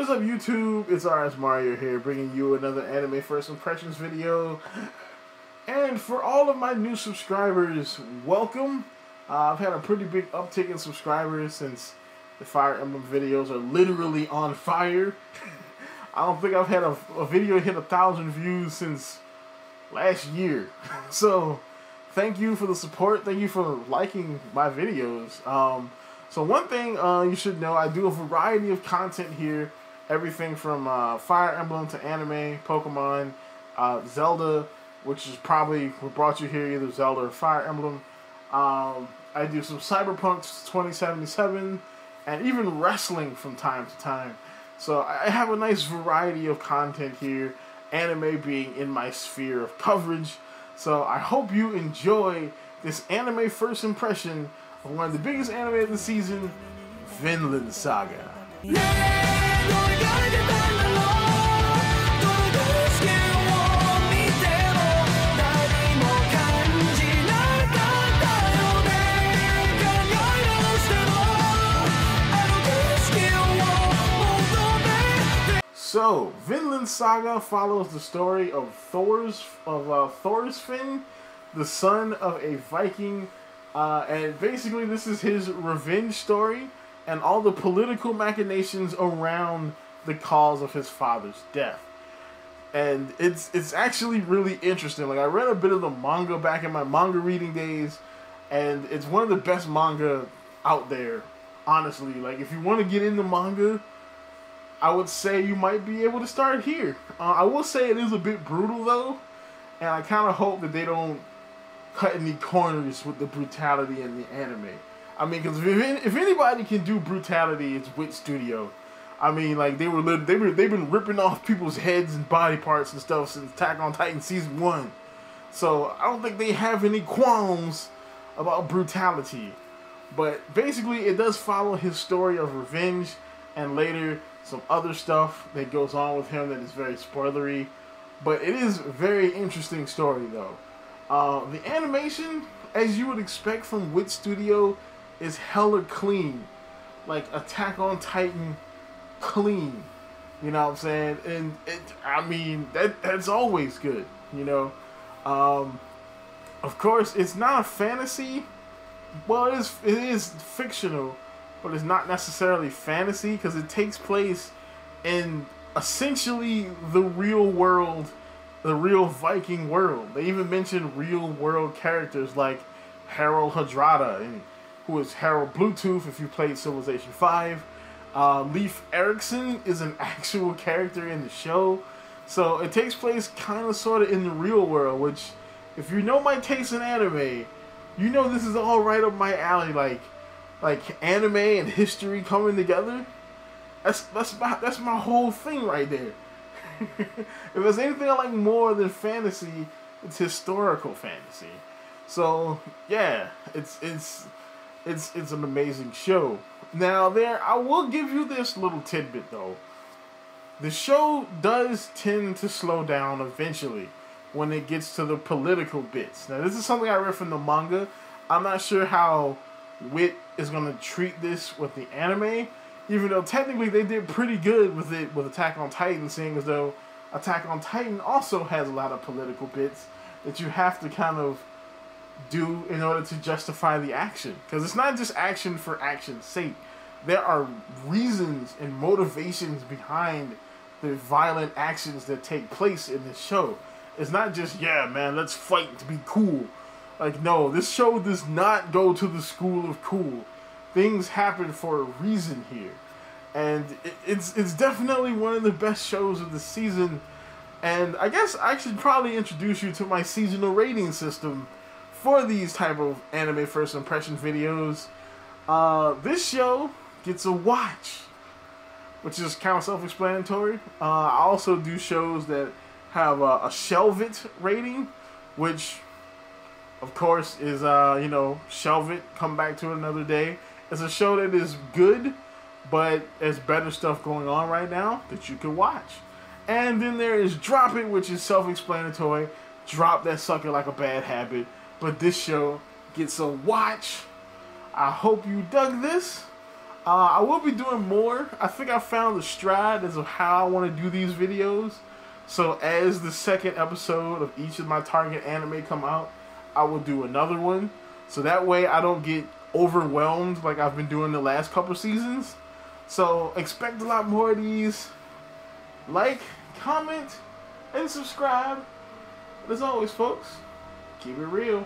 What's up, YouTube? It's RSMario here, bringing you another anime first impressions video. And for all of my new subscribers, welcome. I've had a pretty big uptick in subscribers since the Fire Emblem videos are literally on fire. I don't think I've had a video hit 1,000 views since last year. So, thank you for the support. Thank you for liking my videos. So one thing you should know, I do a variety of content here. Everything from Fire Emblem to anime, Pokemon, Zelda, which is probably what brought you here, either Zelda or Fire Emblem. I do some Cyberpunk 2077, and even wrestling from time to time. So I have a nice variety of content here, anime being in my sphere of coverage. So I hope you enjoy this anime first impression of one of the biggest anime of the season, Vineland Saga. So, Vineland Saga follows the story of Thorfinn, the son of a Viking, and basically this is his revenge story and all the political machinations around the cause of his father's death. And it's actually really interesting. Like, I read a bit of the manga back in my manga reading days, and it's one of the best manga out there, honestly. Like, if you want to get into manga, I would say you might be able to start here. I will say it is a bit brutal, though, and I kind of hope that they don't cut any corners with the brutality in the anime. I mean, because if anybody can do brutality, it's Wit Studio. I mean, like, they've been ripping off people's heads and body parts and stuff since Attack on Titan Season 1. So I don't think they have any qualms about brutality. But basically, it does follow his story of revenge, and later some other stuff that goes on with him that is very spoilery. But it is a very interesting story, though. The animation, as you would expect from Wit Studio, is hella clean. Like Attack on Titan clean. You know what I'm saying? And I mean, that's always good, you know? Of course, it's not a fantasy. Well, it is fictional, but it's not necessarily fantasy because it takes place in essentially the real world, the real Viking world. They even mention real world characters like Harold Hadrada, and who is Harold Bluetooth if you played Civilization 5. Leif Erikson is an actual character in the show. So it takes place kind of sort of in the real world, which, if you know my taste in anime, you know this is all right up my alley. Like anime and history coming together. That's my whole thing right there. If there's anything I like more than fantasy, it's historical fantasy. So yeah, it's an amazing show. Now I will give you this little tidbit though. The show does tend to slow down eventually when it gets to the political bits. Now this is something I read from the manga. I'm not sure how Wit is going to treat this with the anime, even though technically they did pretty good with it with Attack on Titan, seeing as though Attack on Titan also has a lot of political bits that you have to kind of do in order to justify the action. Because it's not just action for action's sake. There are reasons and motivations behind the violent actions that take place in this show. It's not just, yeah, man, let's fight to be cool. Like, no, this show does not go to the school of cool. Things happen for a reason here. And it's definitely one of the best shows of the season. And I guess I should probably introduce you to my seasonal rating system for these type of anime first impression videos. This show gets a watch, which is kind of self-explanatory. I also do shows that have a shelve it rating, which of course is, you know, shelve it, come back to it another day. It's a show that is good, but there's better stuff going on right now that you can watch. And then there is drop it, which is self-explanatory. Drop that sucker like a bad habit. But this show gets a watch. I hope you dug this. I will be doing more. I think I found the stride as of how I want to do these videos. So as the second episode of each of my target anime come out, I will do another one. So that way I don't get overwhelmed like I've been doing the last couple seasons. So expect a lot more of these. Like, comment, and subscribe. But as always, folks, keep it real.